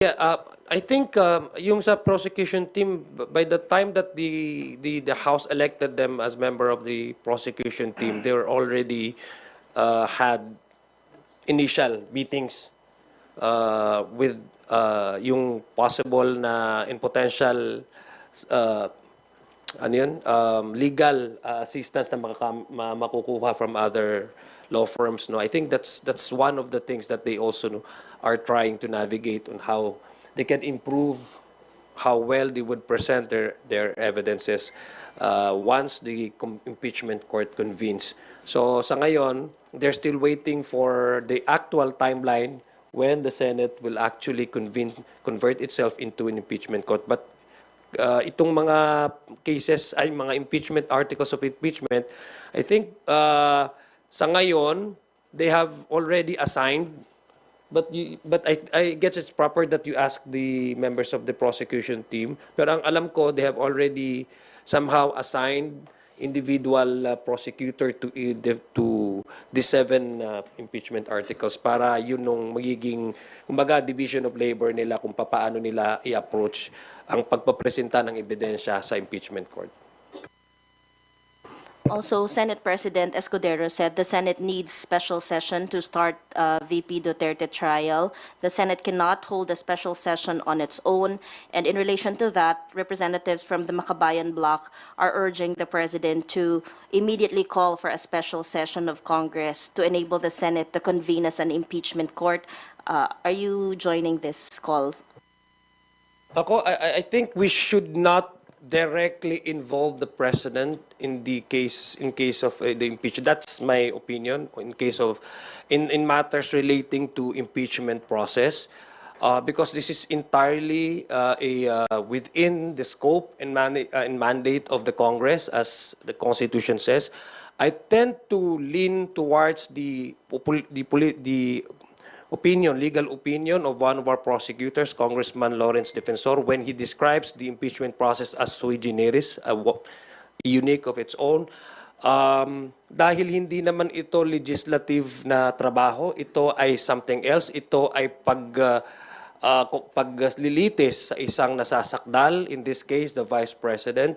Yeah, I think yung sa prosecution team, by the time that the House elected them as member of the prosecution team, they were already had initial meetings with yung possible na in potential uh, ano yun, legal assistance na makukuha from other law firms. No, I think that's one of the things that they also are trying to navigate on how they can improve how well they would present their evidences once the impeachment court convenes. So sa ngayon, they're still waiting for the actual timeline when the Senate will actually convert itself into an impeachment court. But itong mga cases ay mga impeachment articles of impeachment, I think sa ngayon they have already assigned, but I guess it's proper that you ask the members of the prosecution team. Pero ang alam ko, they have already somehow assigned individual prosecutor to the 7 impeachment articles para yun nung magiging kumbaga division of labor nila kung paano nila i-approach ang pagpapresenta ng ebidensya sa impeachment court. Also, Senate President Escudero said the Senate needs special session to start VP Duterte trial. The Senate cannot hold a special session on its own. And in relation to that, representatives from the Makabayan bloc are urging the President to immediately call for a special session of Congress to enable the Senate to convene as an impeachment court. Are you joining this call? I think we should not directly involve the president in case of the impeachment. That's my opinion in case of in matters relating to impeachment process, because this is entirely within the scope and mandate of the Congress, as the Constitution says. I tend to lean towards the legal opinion of one of our prosecutors, Congressman Lawrence Defensor, when he describes the impeachment process as sui generis, unique of its own. Dahil hindi naman ito legislative na trabaho, ito ay something else. Ito ay paglilitis sa isang nasasakdal, in this case, the Vice President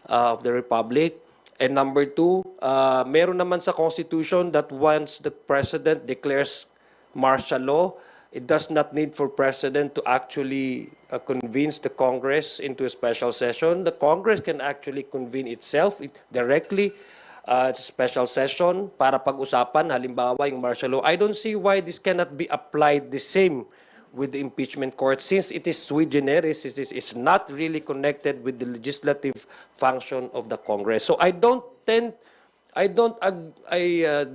of the Republic. And number 2, meron naman sa Constitution that once the President declares martial law, it does not need for President to actually convene the Congress into a special session. The Congress can actually convene itself directly. It's a special session para pag-usapan, halimbawa yung martial law. I don't see why this cannot be applied the same with the impeachment court, since it is sui generis. It's not really connected with the legislative function of the Congress. So I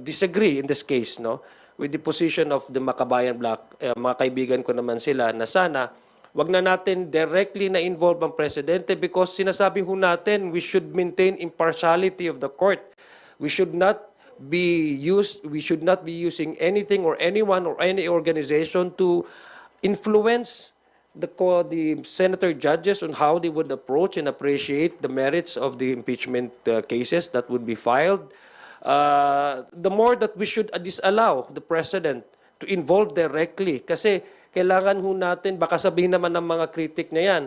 disagree in this case, no, with the position of the Makabayan bloc. Mga kaibigan ko naman sila na sana wag na natin directly na involve ang presidente, because sinasabi ho natin we should maintain impartiality of the court. We should not be using anything or anyone or any organization to influence the senator judges on how they would approach and appreciate the merits of the impeachment cases that would be filed. The more that we should disallow the President to involve directly. Kasi kailangan ho natin, baka sabihin naman ng mga kritik na yan,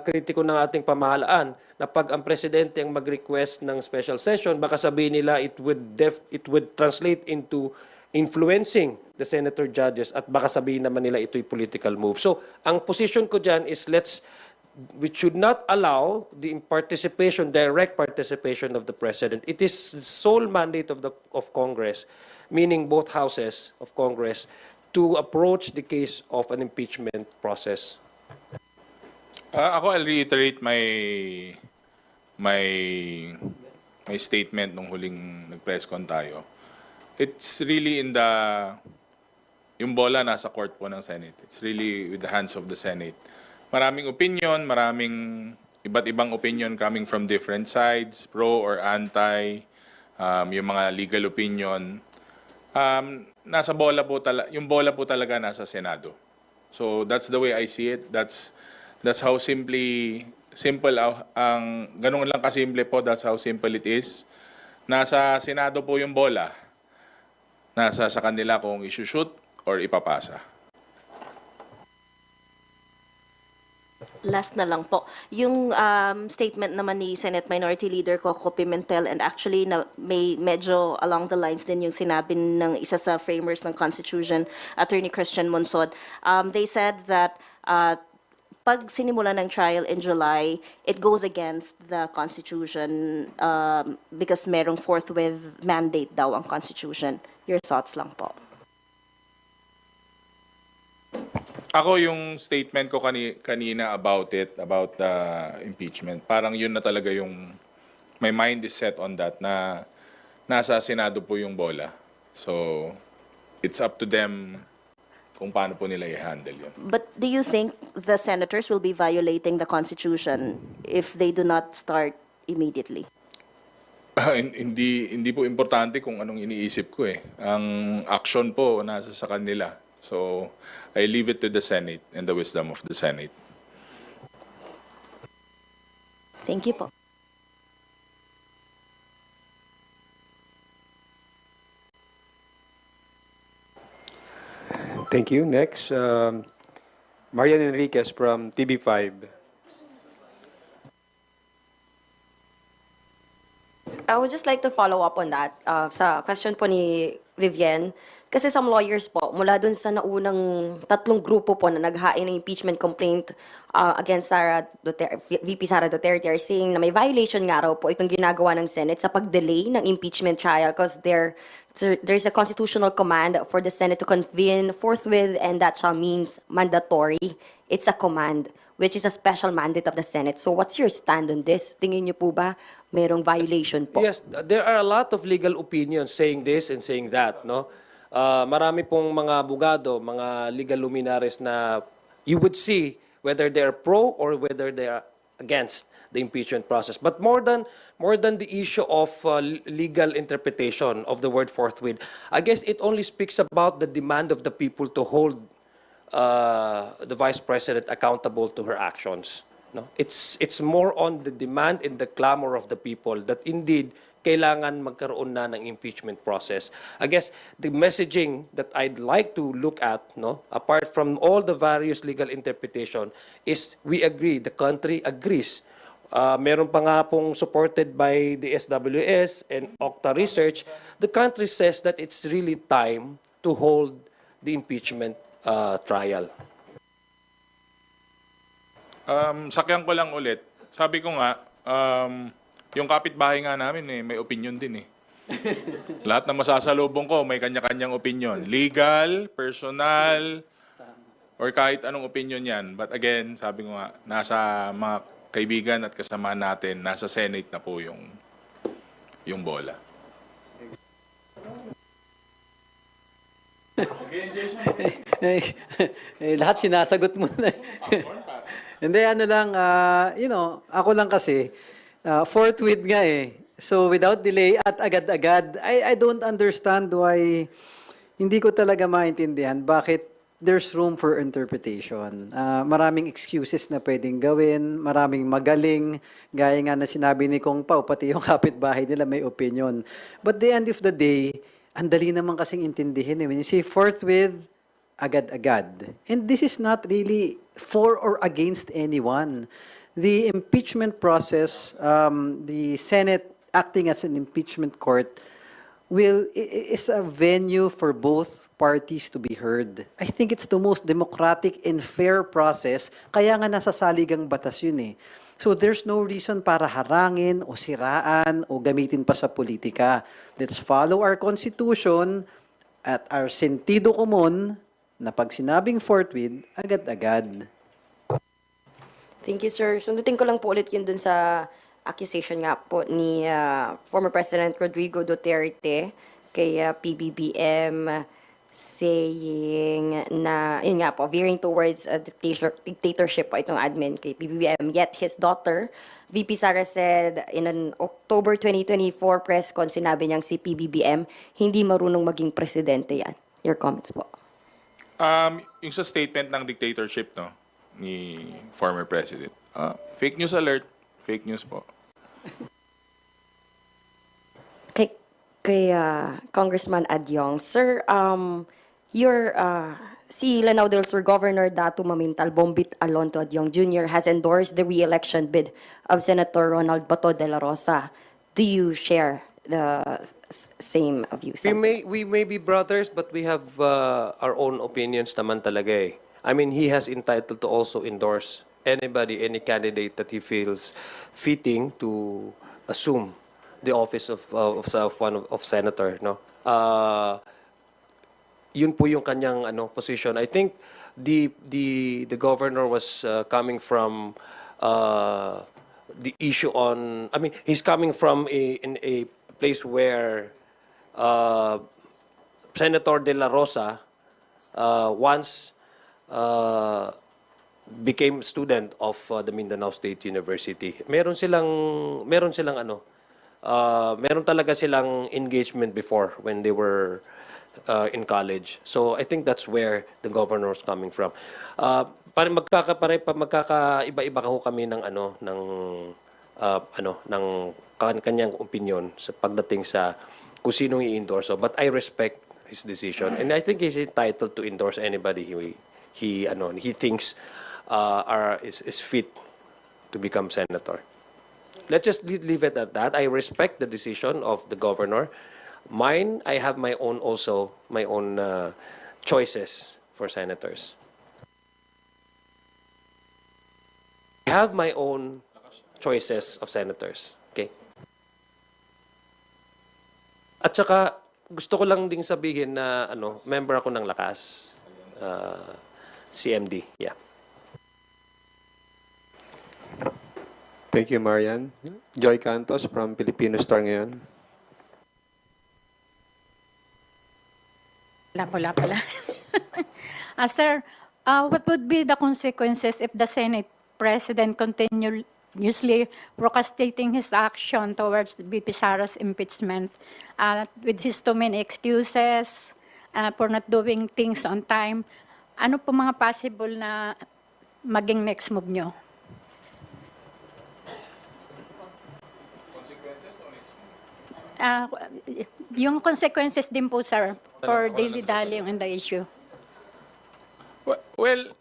kritiko ng ating pamahalaan, na pag ang Presidente ang mag-request ng special session, baka sabihin nila it would translate into influencing the senator judges, at baka sabihin naman nila ito'y political move. So, ang position ko dyan is we should not allow the direct participation of the President. It is the sole mandate of Congress, meaning both houses of Congress, to approach the case of an impeachment process. Ako, I'll reiterate my statement nung huling nag-press con tayo. It's really yung bola nasa court po ng Senate. It's really with the hands of the Senate. Maraming opinion, maraming iba't ibang opinion coming from different sides, pro or anti, yung mga legal opinion. Yung bola po talaga nasa Senado. So that's the way I see it. That's how simple ang ganun lang kasimple po, that's how simple it is. Nasa Senado po yung bola. Nasa sa kanila kung i-shoot or ipapasa. Last na lang po. Yung statement naman ni Senate Minority Leader Coco Pimentel, and actually na may medyo along the lines din yung sinabi ng isa sa framers ng Constitution, Attorney Christian Monsod. They said that pag sinimula ng trial in July, it goes against the Constitution because merong forthwith mandate daw ang Constitution. Your thoughts lang po. Ako yung statement ko kanina about the impeachment, parang yun na talaga yung, my mind is set on that, na nasa Senado po yung bola. So, it's up to them kung paano po nila i-handle yun. But do you think the senators will be violating the Constitution if they do not start immediately? Hindi po importante kung anong iniisip ko eh. Ang action po nasa sa kanila. So, I leave it to the Senate and the wisdom of the Senate. Thank you po. Thank you. Next, Marian Enriquez from TV5. I would just like to follow up on that sa question po ni Vivienne. Kasi some lawyers po, mula dun sa naunang tatlong grupo po na naghain ng impeachment complaint against VP Sara Duterte are saying na may violation nga raw po itong ginagawa ng Senate sa pag-delay ng impeachment trial because there's a constitutional command for the Senate to convene forthwith, and that shall means mandatory. It's a command, which is a special mandate of the Senate. So what's your stand on this? Tingin niyo po ba merong violation po? Yes, there are a lot of legal opinions saying this and saying that, no? Marami pong mga abogado, mga legal luminaries na you would see whether they are pro or whether they are against the impeachment process. But more than the issue of legal interpretation of the word forthwith, I guess it only speaks about the demand of the people to hold the Vice President accountable to her actions. No? It's more on the demand and the clamor of the people that indeed kailangan magkaroon na ng impeachment process. I guess the messaging that I'd like to look at, no, apart from all the various legal interpretation, is we agree, the country agrees. Meron pa nga pong supported by the SWS and Okta Research, the country says that it's really time to hold the impeachment trial. Sakyan ko lang ulit. Sabi ko nga, yung kapitbahay nga namin may opinion din eh. Lahat na masasalubong ko may kanya-kanyang opinion. Legal, personal, or kahit anong opinion yan. But again, sabi ko nga, nasa mga kaibigan at kasama natin, nasa Senate na po yung bola. Lahat sinasagot mo na. Hindi, ano lang, ako lang kasi, forthwith nga eh. So without delay at agad-agad, I don't understand why, hindi ko talaga maintindihan bakit there's room for interpretation. Maraming excuses na pwedeng gawin, maraming magaling, gaya nga na sinabi ni Kong Pao, pati yung kapitbahay nila may opinion. But the end of the day, ang dali naman kasing intindihin eh. When you say forthwith, agad-agad. And this is not really for or against anyone. The impeachment process, the Senate acting as an impeachment court, is a venue for both parties to be heard. I think it's the most democratic and fair process, kaya nga nasa saligang batas yun eh. So there's no reason para harangin o siraan o gamitin pa sa politika. Let's follow our Constitution at our sentido común na pag sinabing forthwith, agad-agad. Thank you, sir. Sundutin ko lang po ulit yun dun sa accusation nga po ni former President Rodrigo Duterte kay PBBM saying na, yun nga po, veering towards a dictatorship po itong admin kay PBBM. Yet his daughter, VP Sara, said in an October 2024 press con, sinabi niyang si PBBM, hindi marunong maging presidente yan. Your comments po. Yung sa statement ng dictatorship, no, ni former president, fake news alert, fake news po. Kay Congressman Adyong, sir, your si Lanao del Sur Governor Datu Mamintal Bombit Alonto Adyong Jr. has endorsed the re-election bid of Senator Ronald Bato de la Rosa. Do you share the same views? We may be brothers, but we have our own opinions naman talaga eh. I mean, he has entitled to also endorse anybody, any candidate that he feels fitting to assume the office of senator, no? Yun po yung kanyang position. I think the governor was coming from the issue on. I mean, he's coming from in a place where Senator De La Rosa once became student of the Mindanao State University. Meron talaga silang engagement before when they were in college. So I think that's where the governor was coming from. Magkakaiba-iba ho kami ng kanyang opinion sa pagdating sa kung sino i-endorse. But I respect his decision, and I think he's entitled to endorse anybody he thinks is fit to become senator. Let's just leave it at that. I respect the decision of the governor. Mine, I have my own choices for senators. I have my own choices of senators. Okay? At saka, gusto ko lang ding sabihin na member ako ng Lakas. CMD, yeah. Thank you, Marian. Joy Cantos from Filipino Star ngayon. Wala pala. Sir, what would be the consequences if the Senate President continuously procrastinating his action towards VP Sara's impeachment with his too many excuses for not doing things on time? Ano po mga possible na maging next move nyo? Yung consequences din po, sir, for dilly-dallying in the issue. Well,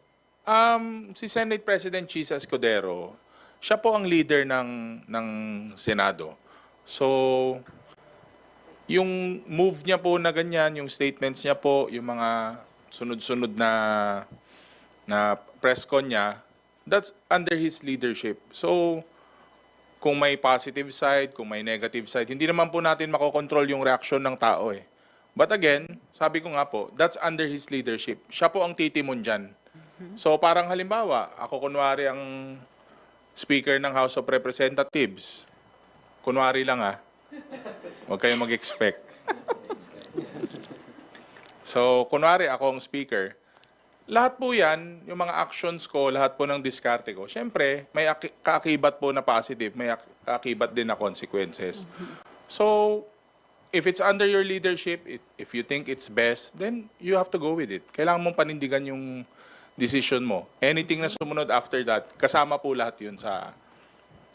si Senate President Chis Escudero, siya po ang leader ng Senado. So, yung move niya po na ganyan, yung statements niya po, yung mga sunod-sunod na press con niya, that's under his leadership. So, kung may positive side, kung may negative side, hindi naman po natin makokontrol yung reaksyon ng tao eh. But again, sabi ko nga po, that's under his leadership. Siya po ang titimon dyan. So parang halimbawa, ako kunwari ang Speaker ng House of Representatives. Kunwari lang huwag kayong mag-expect. So kunwari ako ang Speaker, lahat po yan, yung mga actions ko, lahat po ng diskarte ko, syempre, may kaakibat po na positive, may kaakibat din na consequences. So, if it's under your leadership, if you think it's best, then you have to go with it. Kailangan mong panindigan yung decision mo. Anything na sumunod after that, kasama po lahat yun sa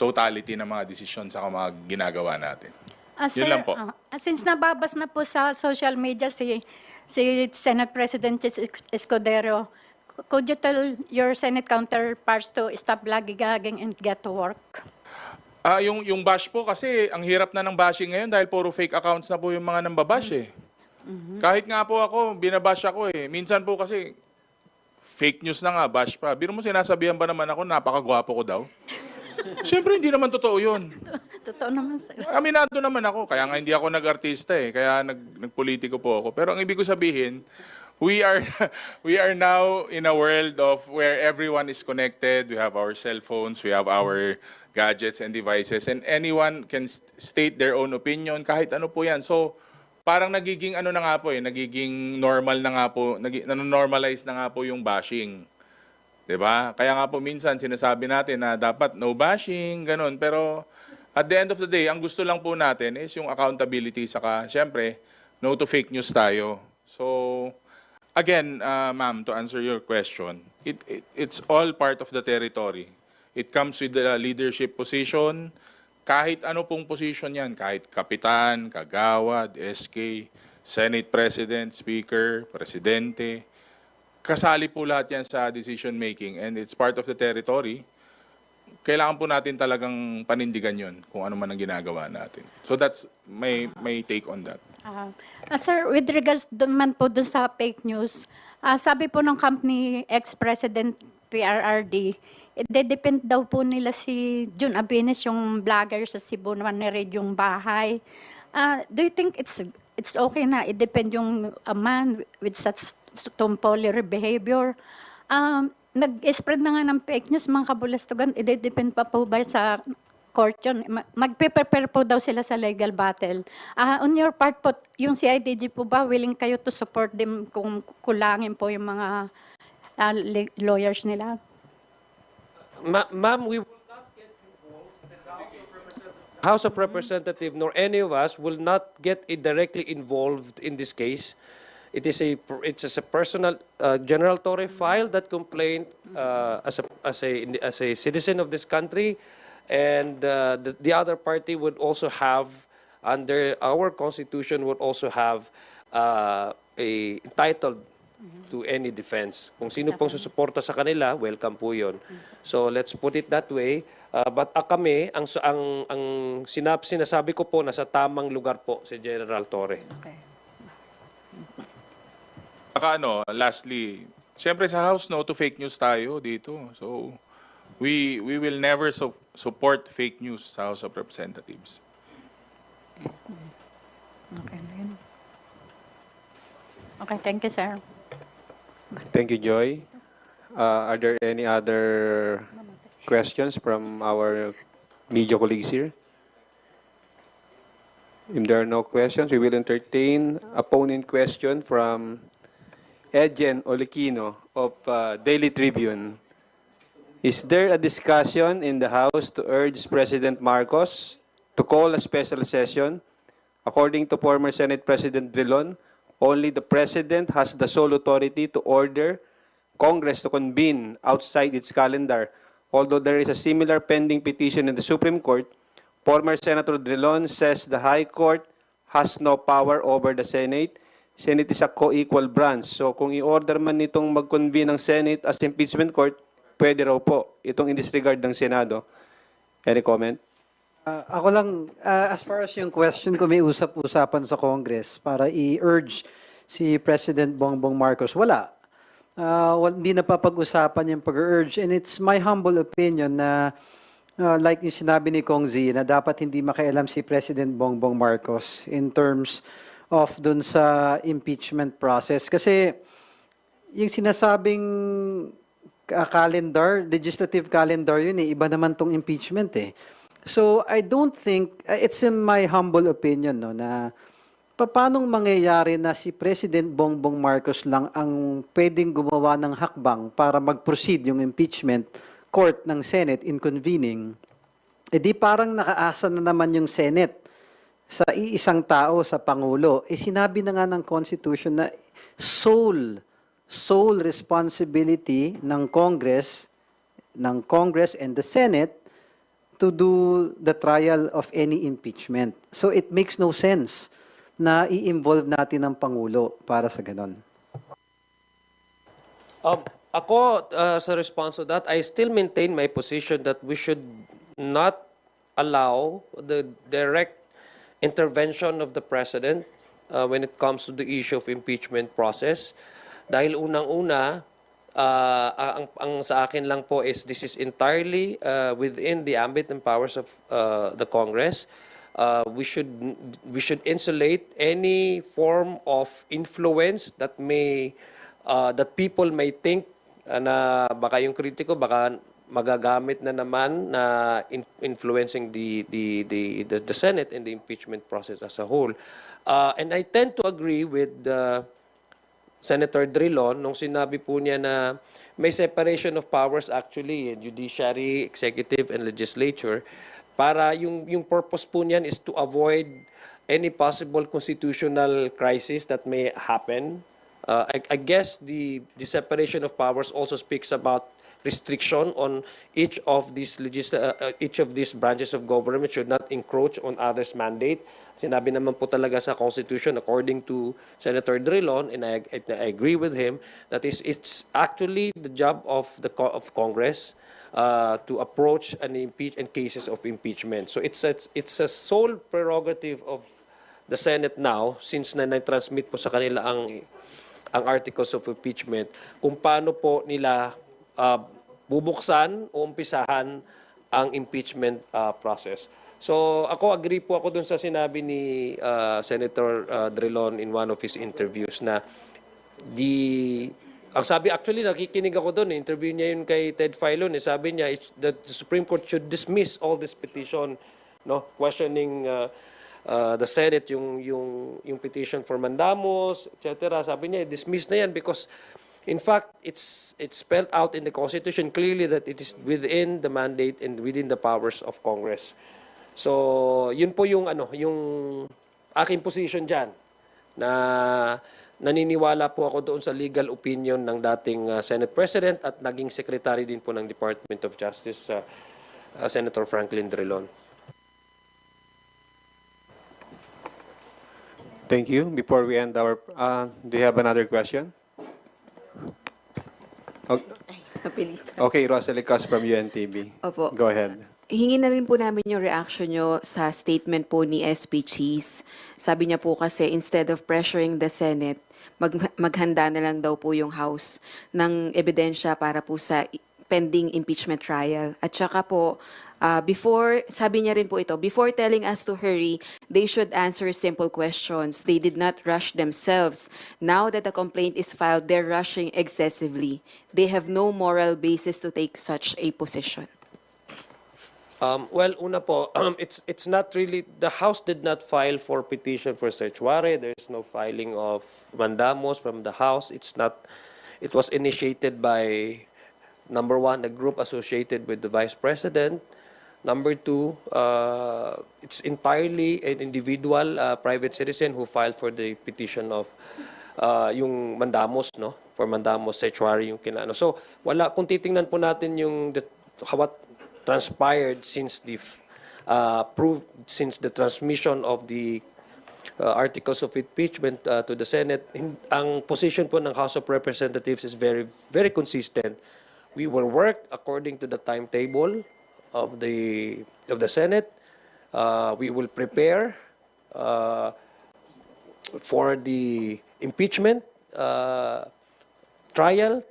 totality ng mga decision sa mga ginagawa natin. Sir, Yun lang po. Since nababas na po sa social media si Senate President Escudero, could you tell your Senate counterparts to stop lagi-gaging and get to work? Yung bash po kasi, ang hirap na ng bashing ngayon dahil puro fake accounts na po yung mga nambabash eh. Kahit nga po ako, binabash ako eh. Minsan po kasi, fake news na nga, bash pa. Biro mo sinasabihan ba naman ako, napakagwapo ko daw? Siyempre, hindi naman totoo yun. Totoo naman, sir. Aminado naman ako, kaya nga hindi ako nag-artista eh, kaya nagpolitiko po ako. Pero ang ibig ko sabihin, we are now in a world of where everyone is connected. We have our cell phones, we have our gadgets and devices, and anyone can state their own opinion, kahit ano po yan. So, parang nagiging ano na nga po eh, nagiging normal na nga po, nanonormalize na nga po yung bashing. 'Di ba? Kaya nga po minsan sinasabi natin na dapat no bashing, ganun. Pero at the end of the day, ang gusto lang po natin is yung accountability, saka syempre, no to fake news tayo. So, again, ma'am, to answer your question, it's all part of the territory. It comes with the leadership position. Kahit ano pong position yan, kahit kapitan, kagawad, SK, Senate President, Speaker, Presidente, kasali po lahat yan sa decision making and it's part of the territory, kailangan po natin talagang panindigan yon kung ano man ang ginagawa natin. So that's my take on that. Sir, with regards naman po dun sa fake news, sabi po ng company ex-president PRRD, depend daw po nila si Jun Abines, yung vlogger sa Cebu na ni-raid yung bahay. Do you think it's okay na i-depend yung a man with such tomfoolery behavior? Nag-spread na nga ng fake news, mga kabulastugan, i-depend pa po ba sa court yun? Mag-prepare po daw sila sa legal battle. On your part po, yung CIDG po ba, willing kayo to support them kung kulangin po yung mga lawyers nila? Ma'am, we will not get involved. The House of Representatives nor any of us will not get directly involved in this case. It's a personal General Torre filed that complaint as a citizen of this country, and the other party would also have, under our constitution, would also have a entitled to any defense. Kung sino pong susuporta sa kanila, welcome po yun. So let's put it that way. But kami, ang sinasabi ko po, nasa tamang lugar po si General Torre. Okay. Lastly, siyempre sa House, no to fake news tayo dito. So, we will never support fake news sa House of Representatives. Okay, okay, thank you, sir. Thank you, Joy. Are there any other questions from our media colleagues here? If there are no questions, we will entertain opponent question from Edgen Olikino of Daily Tribune. Is there a discussion in the House to urge President Marcos to call a special session? According to former Senate President Drilon, only the President has the sole authority to order Congress to convene outside its calendar. Although there is a similar pending petition in the Supreme Court, former Senator Drilon says the High Court has no power over the Senate. Senate is a co-equal branch. So kung i-order man nitong mag-convene ng Senate as impeachment court, pwede raw po itong in disregard ng Senado. Any comment? Ako lang, as far as yung question ko, may usap-usapan sa Congress para i-urge si President Bongbong Marcos. Wala. Hindi na papag-usapan yung pag-urge. And it's my humble opinion na like yung sinabi ni Kong Z, na dapat hindi makialam si President Bongbong Marcos in terms of dun sa impeachment process. Kasi yung sinasabing calendar, legislative calendar yun iba naman tong impeachment So I don't think, it's in my humble opinion na paanong mangyayari na si President Bongbong Marcos lang ang pwedeng gumawa ng hakbang para mag-proceed yung impeachment court ng Senate in convening. Di parang nakaasa na naman yung Senate sa iisang tao, sa Pangulo. Sinabi na nga ng Constitution na sole responsibility ng Congress and the Senate to do the trial of any impeachment. So it makes no sense na i-involve natin ang Pangulo para sa ganon. Ako, sa response to that, I still maintain my position that we should not allow the direct intervention of the President when it comes to the issue of impeachment process. Dahil unang-una, ang sa akin lang po is this is entirely within the ambit and powers of the Congress. We should insulate any form of influence that that people may think na baka yung kritiko baka magagamit na naman na influencing the Senate and the impeachment process as a whole. And I tend to agree with Senator Drilon nung sinabi po niya na may separation of powers actually, judiciary, executive, and legislature, para yung purpose po niyan is to avoid any possible constitutional crisis that may happen. I guess the separation of powers also speaks about restriction on each of these branches of government should not encroach on others' mandate. Sinabi naman po talaga sa Constitution, according to Senator Drilon, and I agree with him, that it's actually the job of of Congress to approach and cases of impeachment. So it's a sole prerogative of the Senate now, since na-transmit po sa kanila ang articles of impeachment, kung paano po nila bubuksan o umpisahan ang impeachment process. So ako agree po ako dun sa sinabi ni Senator Drilon in one of his interviews na ang sabi, actually nakikinig ako doon, interview niya yun kay Ted Filon, sabi niya that the Supreme Court should dismiss all this petition, no, questioning the Senate, yung petition for mandamus, etc. Sabi niya, dismiss na yan because in fact it's spelled out in the Constitution clearly that it is within the mandate and within the powers of Congress. So yun po yung aking position diyan, na naniniwala po ako doon sa legal opinion ng dating Senate President at naging Secretary din po ng Department of Justice, Senator Franklin Drilon. Thank you. Before we end our, do you have another question? Okay, Rosalie Cos from UNTV. Opo. Go ahead. Hingi na rin po namin yung reaction nyo sa statement po ni SP Cheese. Sabi niya po kasi instead of pressuring the Senate, maghanda na lang daw po yung House ng ebidensya para po sa pending impeachment trial. At saka po, sabi niya rin po ito, before telling us to hurry, they should answer simple questions. They did not rush themselves. Now that the complaint is filed, they're rushing excessively. They have no moral basis to take such a position. Well, una po, it's not really, the House did not file for petition for certiorari. There's no filing of mandamus from the House. It was initiated by, number one, the group associated with the Vice President. Number two, it's entirely an individual private citizen who filed for the petition of yung mandamus, no? For mandamus, certiorari yung kinano. So, kung titingnan po natin yung what transpired since the transmission of the articles of impeachment to the Senate, ang position po ng House of Representatives is very, very consistent. We will work according to the timetable of the Senate. We will prepare for the impeachment trial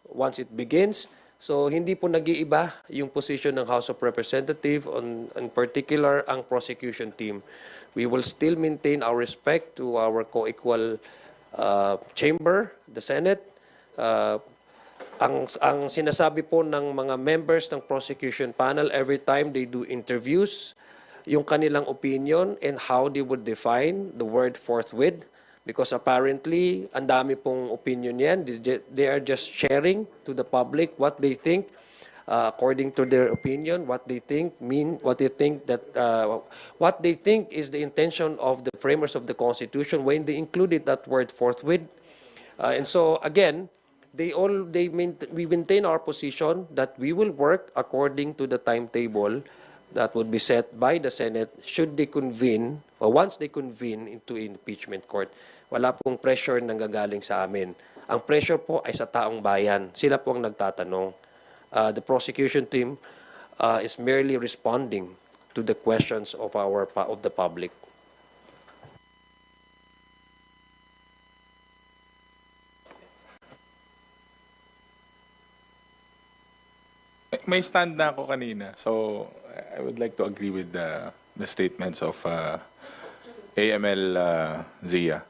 once it begins. So hindi po nag-iiba yung position ng House of Representatives in particular ang prosecution team. We will still maintain our respect to our co-equal chamber, the Senate. Ang sinasabi po ng mga members ng prosecution panel every time they do interviews, yung kanilang opinion and how they would define the word forthwith. Because apparently, ang dami pong opinion yan. They are just sharing to the public what they think, according to their opinion, what they think what they think is the intention of the framers of the Constitution when they included that word forthwith. And so, again, we maintain our position that we will work according to the timetable that would be set by the Senate should they convene, or once they convene into impeachment court. Wala pong pressure nang gagaling sa amin. Ang pressure po ay sa taong bayan. Sila po ang nagtatanong. The prosecution team is merely responding to the questions of the public. May stand na ako kanina. So, I would like to agree with the statements of AML Zia.